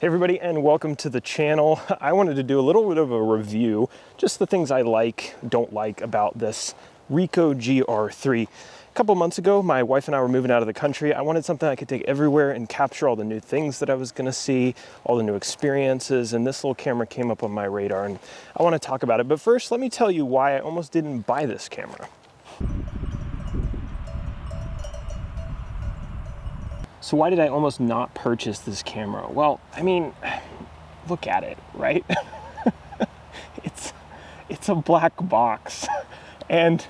Hey everybody, and welcome to the channel. I wanted to do a little bit of a review, just the things I like, don't like about this Ricoh GR III. A couple months ago, my wife and I were moving out of the country. I wanted something I could take everywhere and capture all the new things that I was gonna see, all the new experiences, and this little camera came up on my radar, and I wanna talk about it. But first, let me tell you why I almost didn't buy this camera. So why did I almost not purchase this camera? Well, I mean, look at it, right? It's a black box. And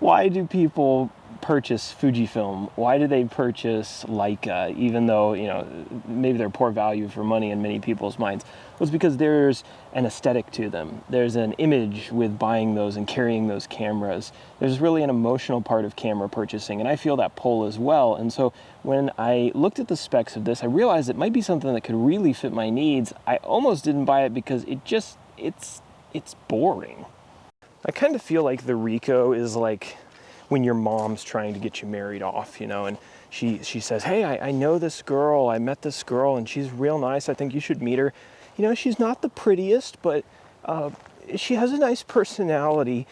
why do people purchase Fujifilm? Why do they purchase Leica, even though, you know, maybe they're poor value for money in many people's minds? Well, it's because there's an aesthetic to them. There's an image with buying those and carrying those cameras. There's really an emotional part of camera purchasing, and I feel that pull as well. And so when I looked at the specs of this, I realized it might be something that could really fit my needs. I almost didn't buy it because it's boring. I kind of feel like the Ricoh is like when your mom's trying to get you married off, you know, and she says, hey, I know this girl, I met this girl, and she's real nice, I think you should meet her. You know, she's not the prettiest, but she has a nice personality.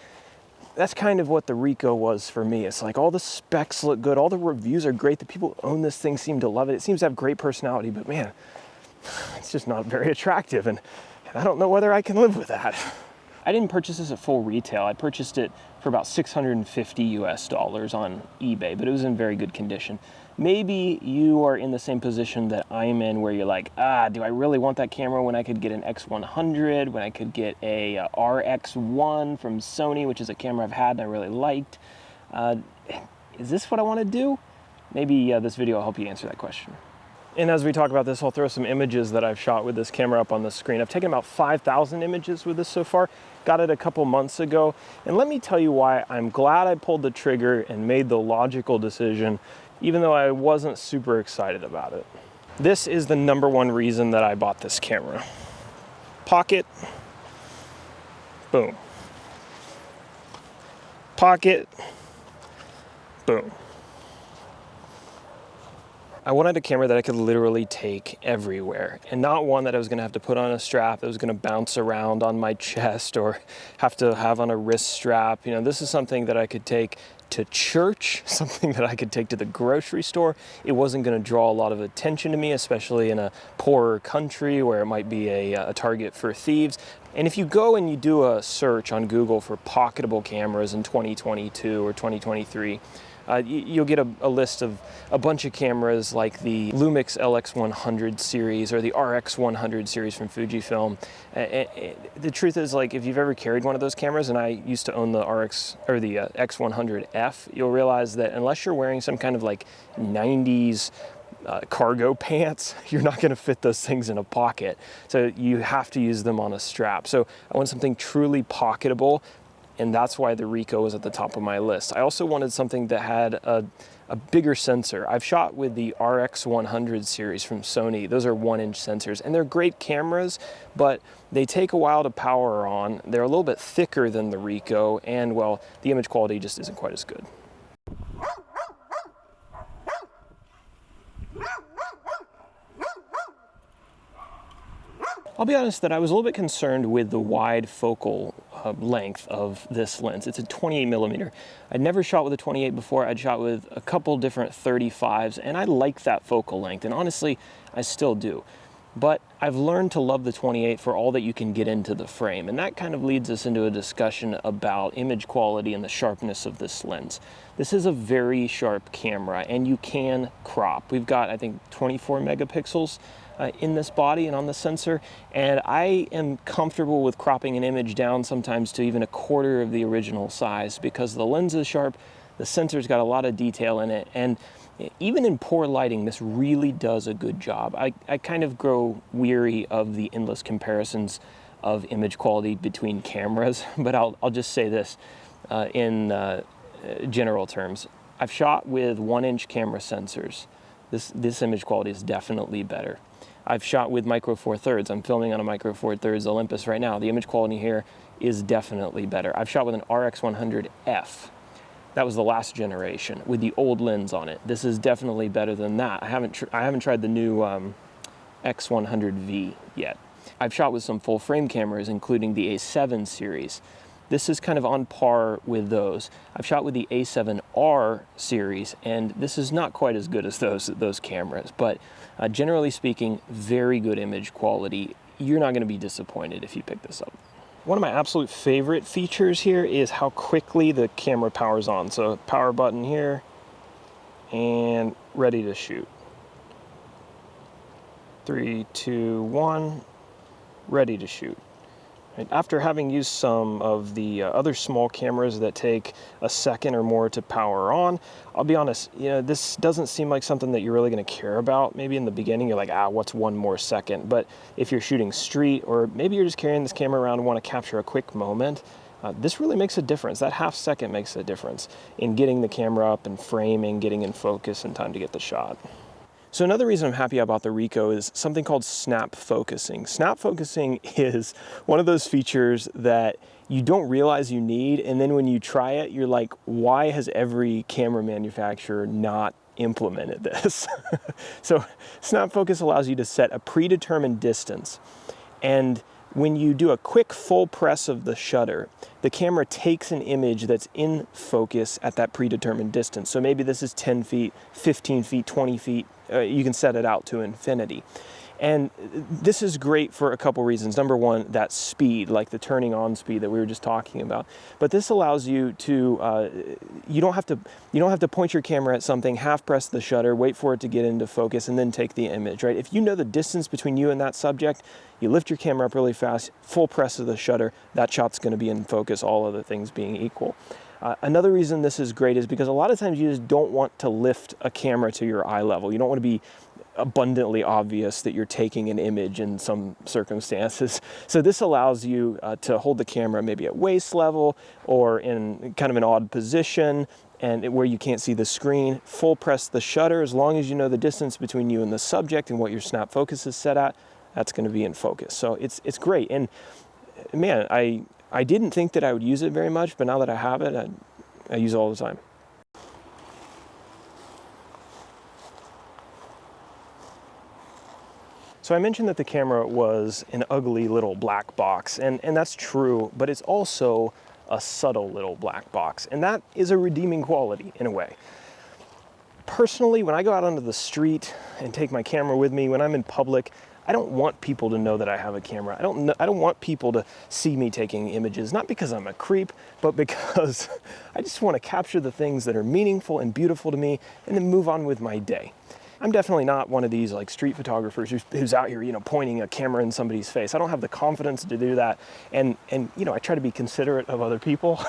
That's kind of what the Ricoh was for me. It's like all the specs look good, all the reviews are great, the people who own this thing seem to love it. It seems to have great personality, but man, it's just not very attractive, and I don't know whether I can live with that. I didn't purchase this at full retail. I purchased it for about $650 US on eBay, but it was in very good condition. Maybe you are in the same position that I'm in, where you're like, do I really want that camera when I could get an X100, when I could get a RX1 from Sony, which is a camera I've had and I really liked. Is this what I want to do? Maybe this video will help you answer that question. And as we talk about this, I'll throw some images that I've shot with this camera up on the screen. I've taken about 5,000 images with this so far. Got it a couple months ago. And let me tell you why I'm glad I pulled the trigger and made the logical decision, even though I wasn't super excited about it. This is the #1 reason that I bought this camera. Pocket, boom. Pocket, boom. I wanted a camera that I could literally take everywhere, and not one that I was gonna have to put on a strap that was gonna bounce around on my chest or have to have on a wrist strap. You know, this is something that I could take to church, something that I could take to the grocery store. It wasn't gonna draw a lot of attention to me, especially in a poorer country where it might be a target for thieves. And if you go and you do a search on Google for pocketable cameras in 2022 or 2023, you'll get a list of a bunch of cameras like the Lumix LX100 series or the RX100 series from Fujifilm. The truth is, like, if you've ever carried one of those cameras, and I used to own the RX or the X100F, you'll realize that unless you're wearing some kind of like 90s cargo pants, you're not going to fit those things in a pocket. So you have to use them on a strap. So I want something truly pocketable, and that's why the Ricoh was at the top of my list. I also wanted something that had a bigger sensor. I've shot with the RX100 series from Sony. Those are 1-inch sensors, and they're great cameras, but they take a while to power on. They're a little bit thicker than the Ricoh, and well, the image quality just isn't quite as good. I'll be honest that I was a little bit concerned with the wide focal length of this lens. It's a 28mm. I'd never shot with a 28 before. I'd shot with a couple different 35s, and I like that focal length, and honestly, I still do. But I've learned to love the 28 for all that you can get into the frame, and that kind of leads us into a discussion about image quality and the sharpness of this lens. This is a very sharp camera, and you can crop. We've got, I think, 24 megapixels in this body and on the sensor, and I am comfortable with cropping an image down sometimes to even 1/4 of the original size because the lens is sharp, the sensor's got a lot of detail in it, and even in poor lighting, this really does a good job. I kind of grow weary of the endless comparisons of image quality between cameras, but I'll just say this in general terms. I've shot with 1-inch camera sensors. This image quality is definitely better. I've shot with micro four thirds. I'm filming on a micro four thirds Olympus right now. The image quality here is definitely better. I've shot with an RX100F. That was the last generation with the old lens on it. This is definitely better than that. I haven't tried the new X100V yet. I've shot with some full frame cameras, including the A7 series. This is kind of on par with those. I've shot with the A7R series, and this is not quite as good as those cameras, but generally speaking, very good image quality. You're not going to be disappointed if you pick this up. One of my absolute favorite features here is how quickly the camera powers on. So power button here, and ready to shoot. 3, 2, 1, ready to shoot. Right. After having used some of the other small cameras that take a second or more to power on, I'll be honest, this doesn't seem like something that you're really going to care about. Maybe in the beginning you're like, what's one more second? But if you're shooting street, or maybe you're just carrying this camera around and want to capture a quick moment, this really makes a difference. That half second makes a difference in getting the camera up and framing, getting in focus in time to get the shot. So another reason I'm happy about the Ricoh is something called snap focusing. Snap focusing is one of those features that you don't realize you need, and then when you try it, you're like, why has every camera manufacturer not implemented this? So snap focus allows you to set a predetermined distance, and when you do a quick full press of the shutter, the camera takes an image that's in focus at that predetermined distance. So maybe this is 10 feet, 15 feet, 20 feet. You can set it out to infinity. And this is great for a couple reasons. Number one, that speed, like the turning on speed that we were just talking about. But this allows you to, you don't have to point your camera at something, half press the shutter, wait for it to get into focus, and then take the image, right? If you know the distance between you and that subject, you lift your camera up really fast, full press of the shutter, that shot's gonna be in focus, all other things being equal. Another reason this is great is because a lot of times you just don't want to lift a camera to your eye level. You don't want to be abundantly obvious that you're taking an image in some circumstances. So this allows you to hold the camera maybe at waist level or in kind of an odd position and where you can't see the screen. Full press the shutter. As long as you know the distance between you and the subject and what your snap focus is set at, that's going to be in focus. So it's great. And man, I didn't think that I would use it very much, but now that I have it, I use it all the time. So I mentioned that the camera was an ugly little black box, and that's true, but it's also a subtle little black box, and that is a redeeming quality in a way. Personally, when I go out onto the street and take my camera with me, when I'm in public, I don't want people to know that I have a camera. I don't want people to see me taking images, not because I'm a creep, but because I just want to capture the things that are meaningful and beautiful to me and then move on with my day. I'm definitely not one of these like street photographers who's out here, pointing a camera in somebody's face. I don't have the confidence to do that. And I try to be considerate of other people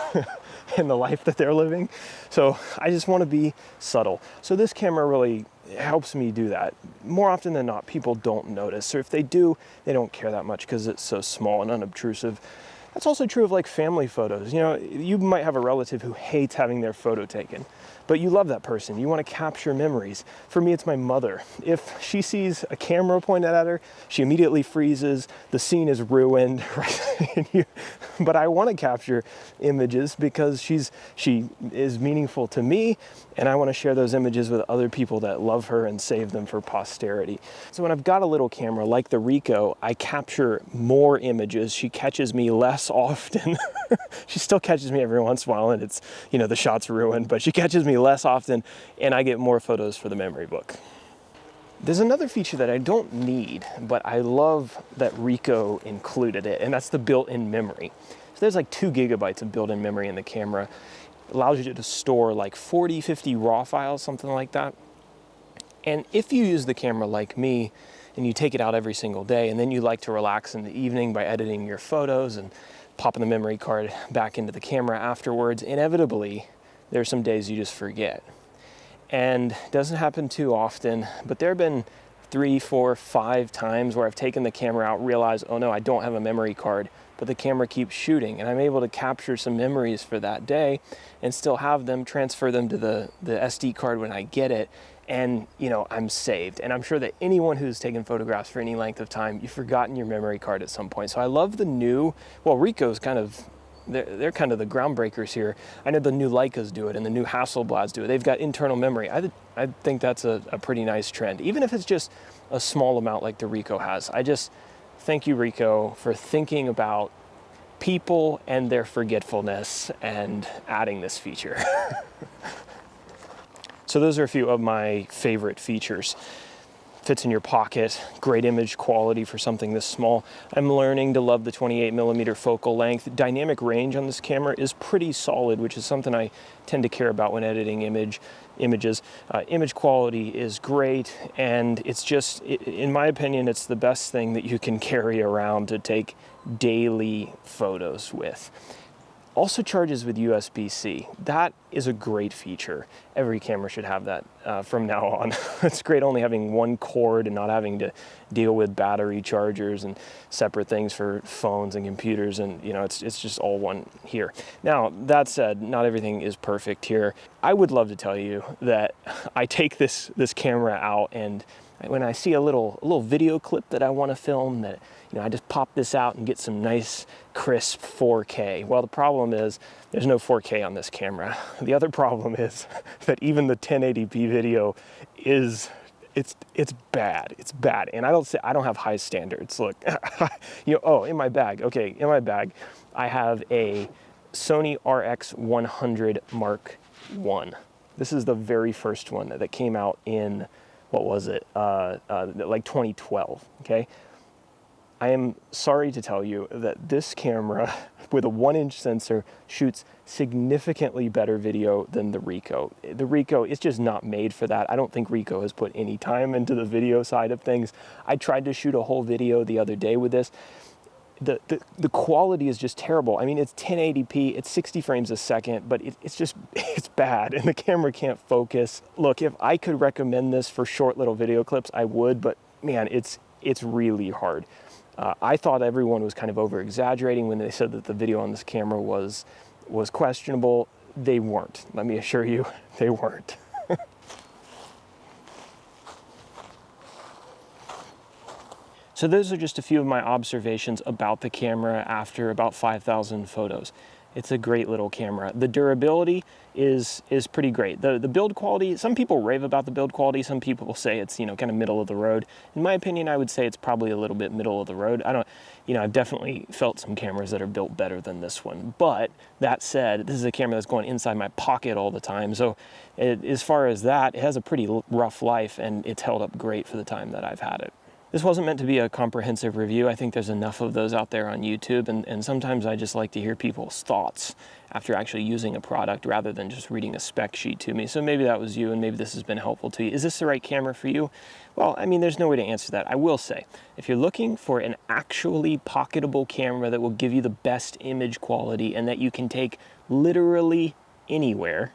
and the life that they're living. So I just want to be subtle. So this camera really helps me do that. More often than not, people don't notice, or if they do, they don't care that much because it's so small and unobtrusive. That's also true of like family photos. You might have a relative who hates having their photo taken, but you love that person. You want to capture memories. For me, it's my mother. If she sees a camera pointed at her, she immediately freezes. The scene is ruined, right? But I want to capture images because she is meaningful to me, and I want to share those images with other people that love her and save them for posterity. So when I've got a little camera like the Ricoh, I capture more images. She catches me less often. She still catches me every once in a while, and it's, the shot's ruined, but she catches me less often, and I get more photos for the memory book. There's another feature that I don't need, but I love that Ricoh included it, and that's the built-in memory. So there's like 2 gigabytes of built-in memory in the camera. It allows you to store like 40, 50 RAW files, something like that. And if you use the camera like me, and you take it out every single day, and then you like to relax in the evening by editing your photos and popping the memory card back into the camera afterwards, inevitably, there's some days you just forget. And it doesn't happen too often, but there have been 3, 4, 5 times where I've taken the camera out, realized, oh no, I don't have a memory card, but the camera keeps shooting, and I'm able to capture some memories for that day and still have them, transfer them to the SD card when I get it, and I'm saved. And I'm sure that anyone who's taken photographs for any length of time, you've forgotten your memory card at some point. So I love the new, Ricoh's kind of they're kind of the groundbreakers here. I know the new Leicas do it and the new Hasselblads do it. They've got internal memory. I think that's a pretty nice trend, even if it's just a small amount like the Ricoh has. I just thank you, Ricoh, for thinking about people and their forgetfulness and adding this feature. So those are a few of my favorite features. Fits in your pocket, great image quality for something this small. I'm learning to love the 28mm focal length. Dynamic range on this camera is pretty solid, which is something I tend to care about when editing images. Image quality is great, and it's just, in my opinion, it's the best thing that you can carry around to take daily photos with. Also charges with USB-C. That is a great feature. Every camera should have that from now on. It's great only having one cord and not having to deal with battery chargers and separate things for phones and computers, and you know, it's just all one here. Now, that said, not everything is perfect here. I would love to tell you that I take this camera out, and when I see a little video clip that I want to film, that I just pop this out and get some nice crisp 4K. Well, the problem is there's no 4K on this camera. The other problem is that even the 1080p video is it's bad. It's bad. And I don't have high standards. Look, oh, in my bag. Okay, in my bag, I have a Sony RX100 Mark I. This is the very first one that came out in, what was it? Like 2012, okay? I am sorry to tell you that this camera with a 1-inch sensor shoots significantly better video than the Ricoh. The Ricoh is just not made for that. I don't think Ricoh has put any time into the video side of things. I tried to shoot a whole video the other day with this. The quality is just terrible. I mean, it's 1080p, it's 60 frames a second, but it's bad, and the camera can't focus. Look, if I could recommend this for short little video clips, I would, but man, it's really hard. I thought everyone was kind of over-exaggerating when they said that the video on this camera was questionable. They weren't. Let me assure you, they weren't. So those are just a few of my observations about the camera after about 5,000 photos. It's a great little camera. The durability is pretty great. The build quality, some people rave about the build quality. Some people will say it's, kind of middle of the road. In my opinion, I would say it's probably a little bit middle of the road. I've definitely felt some cameras that are built better than this one. But that said, this is a camera that's going inside my pocket all the time. So as far as that, it has a pretty rough life, and it's held up great for the time that I've had it. This wasn't meant to be a comprehensive review. I think there's enough of those out there on YouTube, and sometimes I just like to hear people's thoughts after actually using a product rather than just reading a spec sheet to me. So maybe that was you, and maybe this has been helpful to you. Is this the right camera for you? Well, I mean, there's no way to answer that. I will say, if you're looking for an actually pocketable camera that will give you the best image quality and that you can take literally anywhere,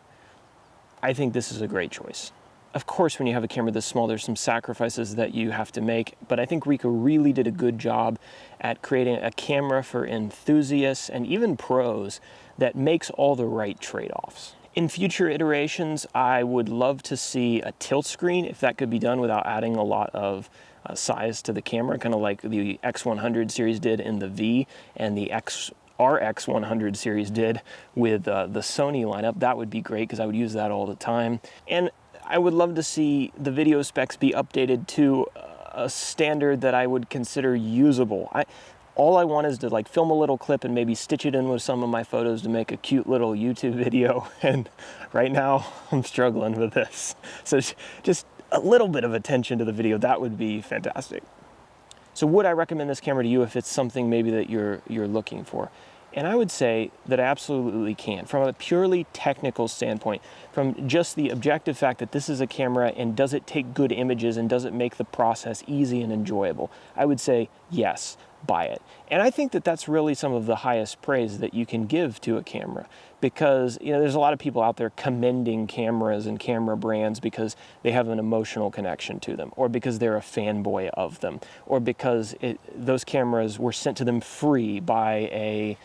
I think this is a great choice. Of course, when you have a camera this small, there's some sacrifices that you have to make, but I think Ricoh really did a good job at creating a camera for enthusiasts and even pros that makes all the right trade-offs. In future iterations, I would love to see a tilt screen, if that could be done without adding a lot of size to the camera, kind of like the X100 series did in the V and the RX100 series did with the Sony lineup. That would be great because I would use that all the time. And I would love to see the video specs be updated to a standard that I would consider usable. All I want is to film a little clip and maybe stitch it in with some of my photos to make a cute little YouTube video. And right now I'm struggling with this. So just a little bit of attention to the video, that would be fantastic. So would I recommend this camera to you if it's something maybe that you're looking for? And I would say that I absolutely can. From a purely technical standpoint, from just the objective fact that this is a camera and does it take good images and does it make the process easy and enjoyable, I would say yes, buy it. And I think that that's really some of the highest praise that you can give to a camera, because there's a lot of people out there commending cameras and camera brands because they have an emotional connection to them, or because they're a fanboy of them, or because those cameras were sent to them free by a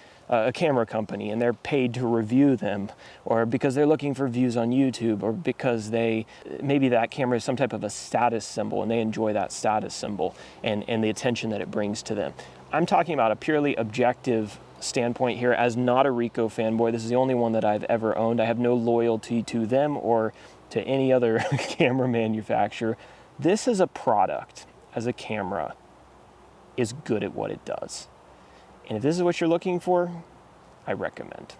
camera company and they're paid to review them, or because they're looking for views on YouTube, or because maybe that camera is some type of a status symbol and they enjoy that status symbol and the attention that it brings to them. I'm talking about a purely objective standpoint here, as not a Ricoh fanboy. This is the only one that I've ever owned. I have no loyalty to them or to any other camera manufacturer. This as a product, as a camera, is good at what it does. And if this is what you're looking for, I recommend.